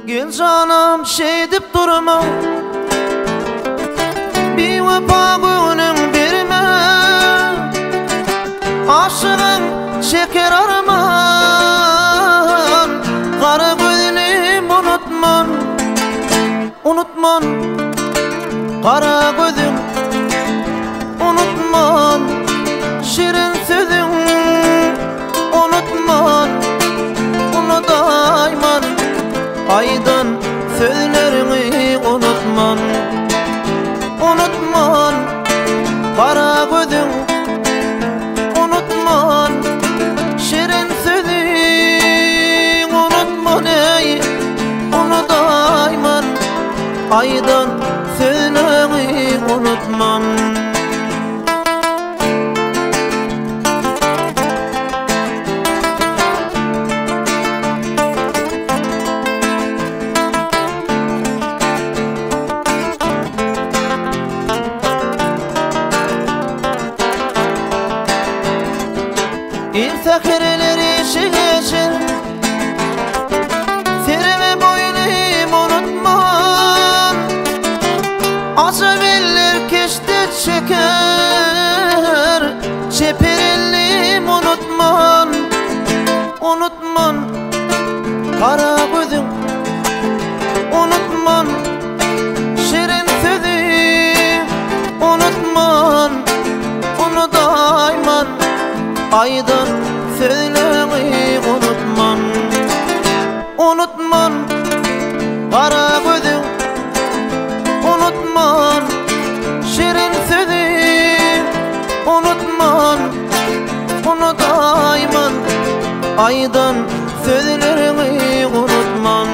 Gel canım şey dip durma, bir vefa gönlün verme. Aşığın şeker arman, kara gözünü unutman, unutman. Kara gözün unutman, şirin sözün unutman. Bunu dayman, aydın sözlerini unutman, unutman. Kara gözün unutman, şirin sözün unutman. Ey, bunu dayman, aydın sözlerini unutman. İftakirleri şişir, firmi boynum unutman. Asabillir keşte çeker, çepirillim unutman, unutman. Kara gözün unutman, şirin sözü unutman. Onu dayman, aydın sözlerini unutman, unutman. Kara gözün unutman, şirin sözü unutman. Onu dayman, aydın sözlerini unutman.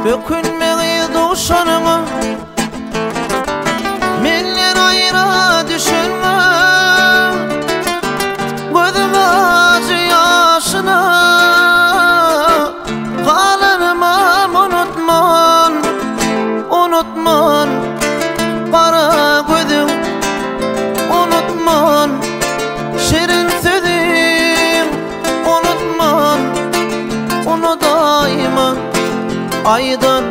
Dökülmeyi duşanıma, minler ayra düşünme. Gözüm acı yaşına, kalırmam unutman, unutman. Kara gözüm unutman, şirin sözüm unutman. Onu dayman, aydın